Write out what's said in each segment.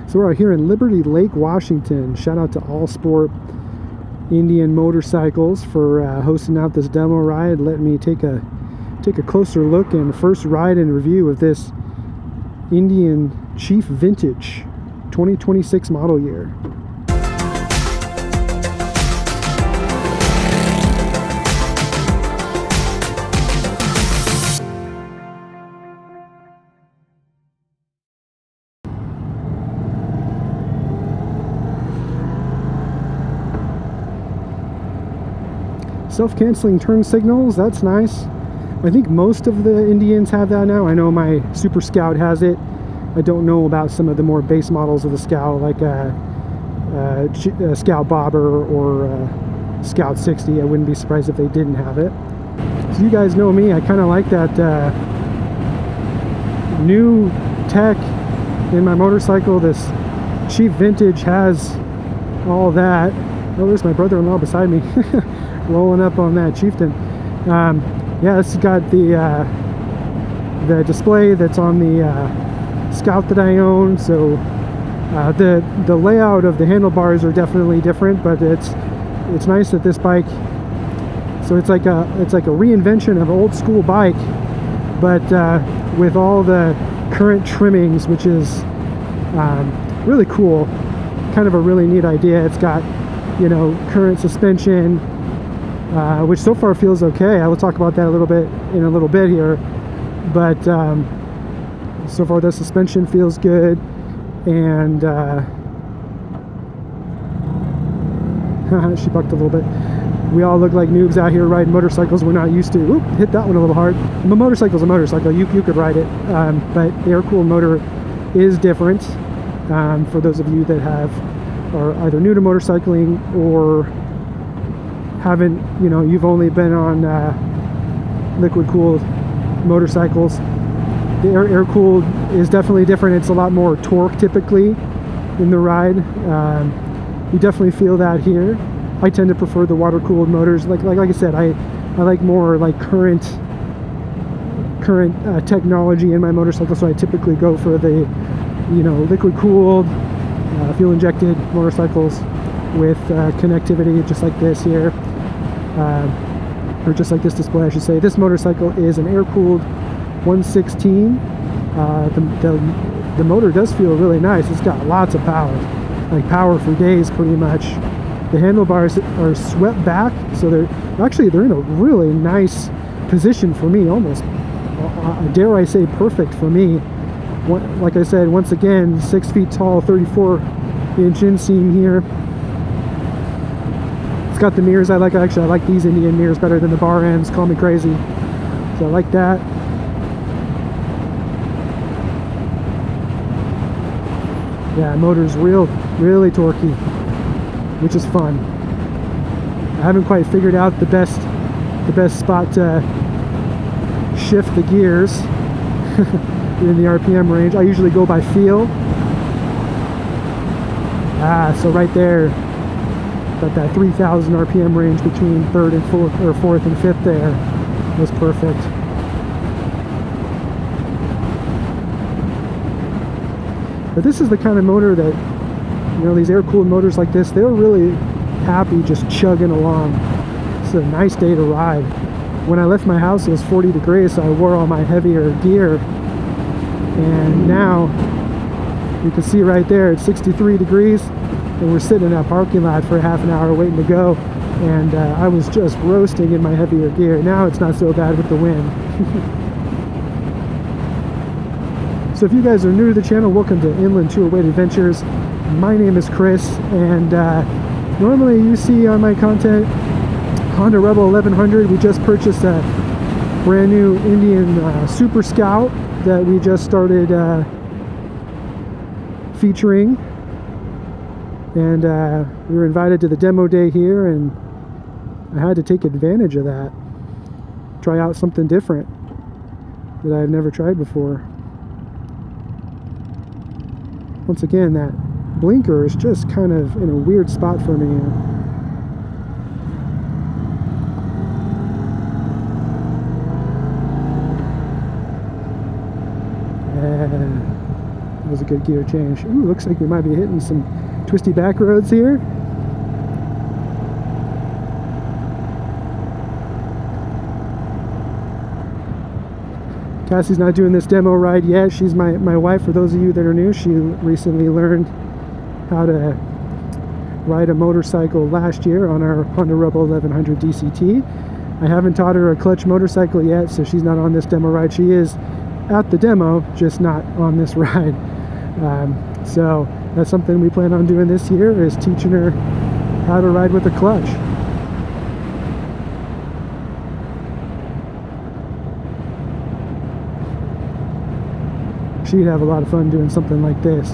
So we're out here in Liberty Lake, Washington. Shout out to All Sport Indian Motorcycles for hosting out this demo ride, letting me take a closer look and first ride and review of this Indian Chief Vintage 2026 model year. Self-canceling turn signals, that's nice. I think most of the Indians have that now. I know my Super Scout has it. I don't know about some of the more base models of the Scout, like Scout Bobber or Scout 60. I wouldn't be surprised if they didn't have it. So you guys know me, I kind of like that new tech in my motorcycle. This Chief Vintage has all that. Oh, there's my brother-in-law beside me. Rolling up on that Chieftain. Yeah, it's got the display that's on the Scout that I own. So the layout of the handlebars are definitely different, but it's nice that this bike. So it's like a reinvention of an old school bike, but with all the current trimmings, which is really cool. Kind of a really neat idea. It's got, you know, current suspension. Which so far feels okay. I will talk about that a little bit in a little bit here, but so far the suspension feels good, and she bucked a little bit. We all look like noobs out here riding motorcycles we're not used to. Oop, hit that one a little hard. A motorcycle's a motorcycle. You could ride it, but the air-cooled motor is different. For those of you that are either new to motorcycling or haven't, you know, you've only been on liquid cooled motorcycles, the air cooled is definitely different. It's a lot more torque typically in the ride. You definitely feel that here. I tend to prefer the water cooled motors. Like I said, I like more like current technology in my motorcycle, so I typically go for the, you know, liquid cooled fuel injected motorcycles with connectivity just like this here, or just like this display I should say. This motorcycle is an air-cooled 116. The motor does feel really nice. It's got lots of power, like power for days pretty much. The handlebars are swept back, so they're in a really nice position for me, almost dare I say perfect for me. Like I said, once again, 6 feet tall, 34-inch inseam here. It's got the mirrors I like. Actually, I like these Indian mirrors better than the bar ends. Call me crazy. So I like that. Yeah, motor's really torquey, which is fun. I haven't quite figured out the best spot to shift the gears in the RPM range. I usually go by feel. So right there, got that 3,000 RPM range between third and fourth, or fourth and fifth there. Was perfect. But this is the kind of motor that, you know, these air-cooled motors like this, they're really happy just chugging along. It's a nice day to ride. When I left my house, it was 40 degrees, so I wore all my heavier gear. And now, you can see right there, it's 63 degrees, and we're sitting in that parking lot for half an hour waiting to go. And I was just roasting in my heavier gear. Now it's not so bad with the wind. So if you guys are new to the channel, welcome to Inland Tour Weight Adventures. My name is Chris, and normally you see on my content Honda Rebel 1100. We just purchased a brand new Indian Super Scout that we just started featuring, and we were invited to the demo day here, and I had to take advantage of that, try out something different that I've never tried before. Once again, that blinker is just kind of in a weird spot for me. That was a good gear change. Ooh, looks like we might be hitting some twisty back roads here. Cassie's not doing this demo ride yet. She's my wife. For those of you that are new, she recently learned how to ride a motorcycle last year on our Honda Rebel 1100 DCT. I haven't taught her a clutch motorcycle yet, so she's not on this demo ride. She is at the demo, just not on this ride. So that's something we plan on doing this year, is teaching her how to ride with a clutch. She'd have a lot of fun doing something like this.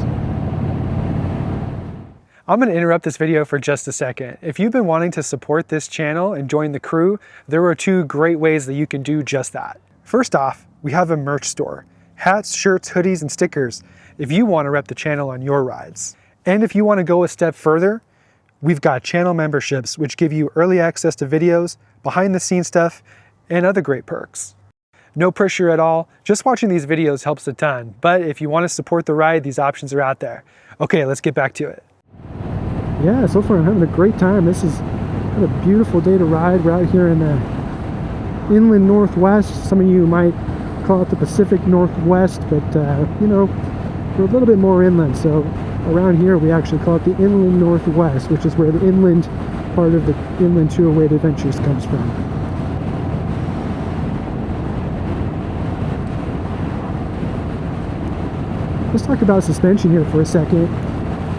I'm going to interrupt this video for just a second. If you've been wanting to support this channel and join the crew, there are two great ways that you can do just that. First off, we have a merch store. Hats, shirts, hoodies, and stickers if you want to rep the channel on your rides. And if you want to go a step further, we've got channel memberships, which give you early access to videos, behind the scenes stuff, and other great perks. No pressure at all. Just watching these videos helps a ton. But if you want to support the ride, these options are out there. Okay, let's get back to it. Yeah, so far I'm having a great time. This is a beautiful day to ride. We're out here in the inland northwest. Some of you might call it the Pacific Northwest, but you know, we're a little bit more inland. So around here we actually call it the inland northwest, which is where the inland part of the Inland 208 Adventures comes from. Let's talk about suspension here for a second.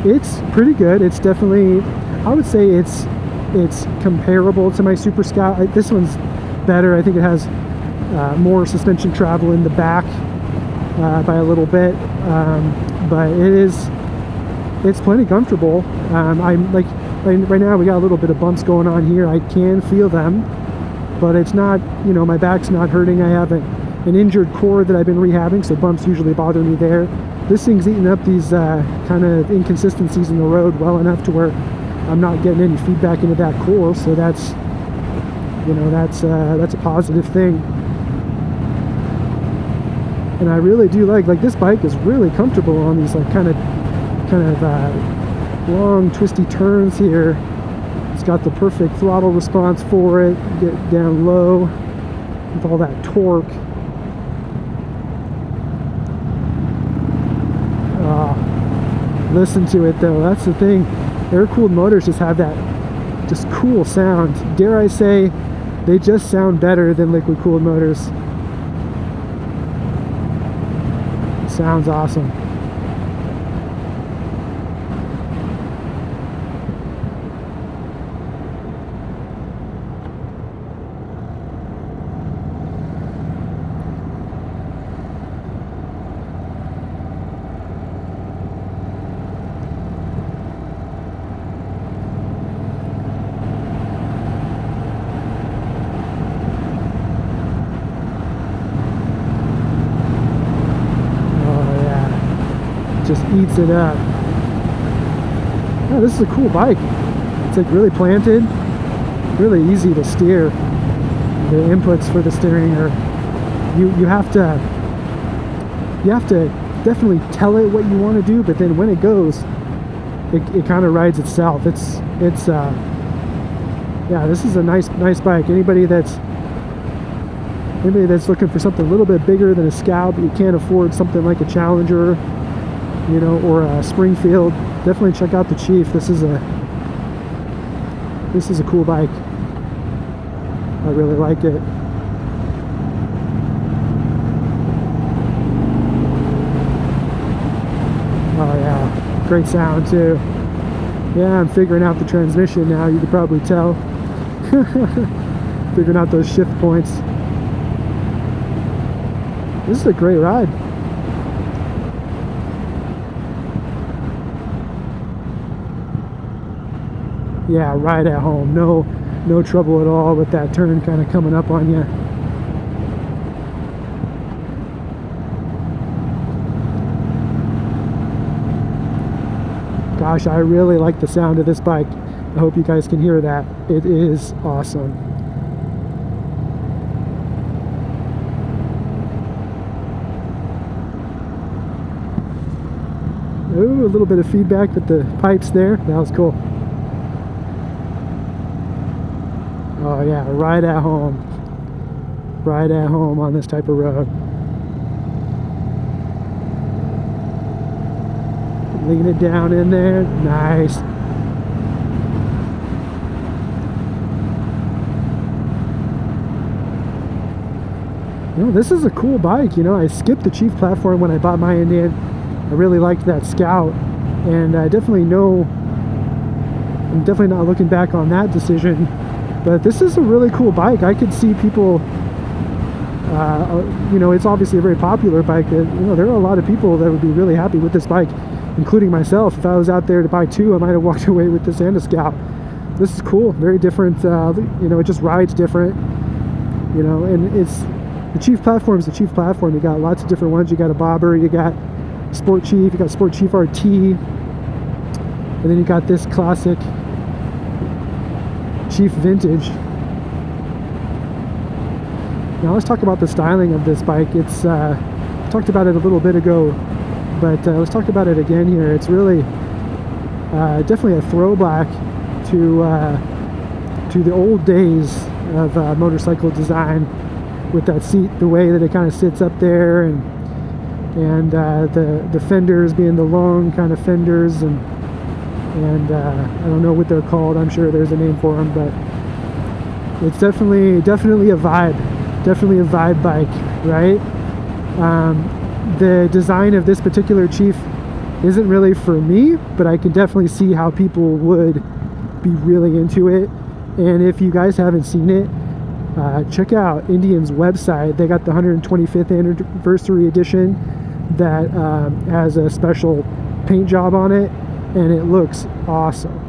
It's pretty good. It's definitely, I would say it's comparable to my Super Scout. This one's better. I think it has more suspension travel in the back by a little bit, but it's plenty comfortable. I'm like right now we got a little bit of bumps going on here. I can feel them, but it's not, you know, my back's not hurting. I have an injured core that I've been rehabbing, so bumps usually bother me there. This thing's eating up these kind of inconsistencies in the road well enough to where I'm not getting any feedback into that core, so that's, you know, that's a positive thing. And I really do like this bike is really comfortable on these like kind of long twisty turns here. It's got the perfect throttle response for it. Get down low with all that torque. Listen to it though, that's the thing. Air-cooled motors just have that just cool sound. Dare I say, they just sound better than liquid-cooled motors. It sounds awesome. Just eats it up. Oh, this is a cool bike. It's like really planted, really easy to steer. The inputs for the steering are, you have to definitely tell it what you want to do, but then when it goes, it kind of rides itself. Yeah, this is a nice bike. Anybody that's looking for something a little bit bigger than a Scout, but you can't afford something like a Challenger, you know, or a Springfield, definitely check out the Chief. This is a cool bike. I really like it. Oh yeah, great sound too. Yeah, I'm figuring out the transmission now, you could probably tell. Figuring out those shift points. This is a great ride. Yeah, right at home. No trouble at all with that turn kind of coming up on you. Gosh, I really like the sound of this bike. I hope you guys can hear that. It is awesome. a little bit of feedback with the pipes there. That was cool. Oh yeah, right at home. Right at home on this type of road. Lean it down in there. Nice. You know, this is a cool bike. You know, I skipped the Chief platform when I bought my Indian. I really liked that Scout, and I definitely know I'm definitely not looking back on that decision. But this is a really cool bike. I could see people, you know, it's obviously a very popular bike. That, you know, there are a lot of people that would be really happy with this bike, including myself. If I was out there to buy two, I might have walked away with this and a Scout. This is cool, very different. You know, it just rides different. You know, and it's the Chief platform is the Chief platform. You got lots of different ones. You got a bobber, you got Sport Chief, you got Sport Chief RT, and then you got this classic Chief Vintage. Now let's talk about the styling of this bike. It's talked about it a little bit ago, but let's talk about it again here. It's really definitely a throwback to the old days of motorcycle design, with that seat, the way that it kind of sits up there, and the fenders being the long kind of fenders, and I don't know what they're called. I'm sure there's a name for them, but it's definitely a vibe bike, right? The design of this particular Chief isn't really for me, but I can definitely see how people would be really into it. And if you guys haven't seen it, check out Indian's website. They got the 125th anniversary edition that has a special paint job on it, and it looks awesome.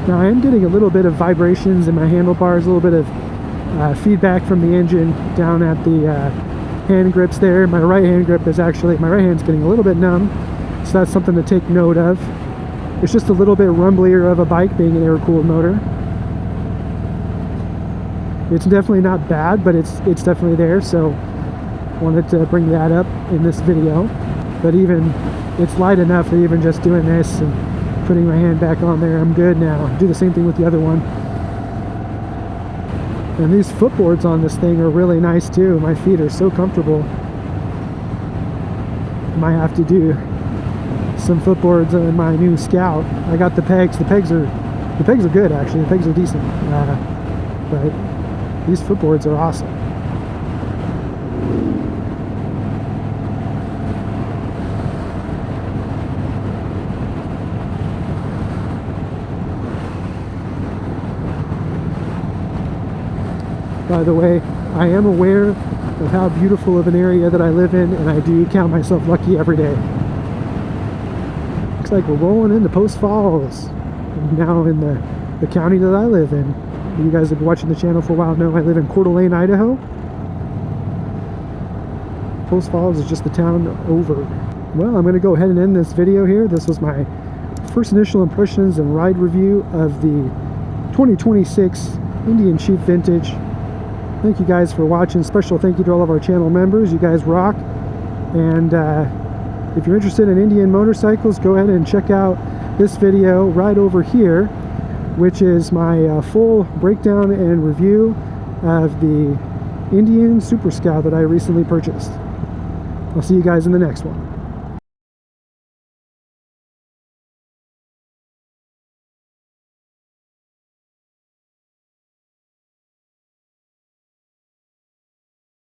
Now I am getting a little bit of vibrations in my handlebars, a little bit of feedback from the engine down at the hand grips there. My right hand grip is actually, my right hand's getting a little bit numb, so that's something to take note of. It's just a little bit rumblier of a bike, being an air-cooled motor. It's definitely not bad, but it's definitely there, so wanted to bring that up in this video. But even, it's light enough that even just doing this and putting my hand back on there, I'm good now. Do the same thing with the other one. And these footboards on this thing are really nice too. My feet are so comfortable. Might have to do some footboards in my new Scout. I got the pegs. The pegs are good actually. The pegs are decent. But these footboards are awesome. By the way, I am aware of how beautiful of an area that I live in, and I do count myself lucky every day. Looks like we're rolling into Post Falls, now in the county that I live in. You guys have been watching the channel for a while know I live in Coeur d'Alene, Idaho. Post Falls is just the town over. Well, I'm going to go ahead and end this video here. This was my first initial impressions and ride review of the 2026 Indian Chief Vintage. Thank you guys for watching. Special thank you to all of our channel members. You guys rock. And if you're interested in Indian motorcycles, go ahead and check out this video right over here, which is my full breakdown and review of the Indian Super Scout that I recently purchased. I'll see you guys in the next one.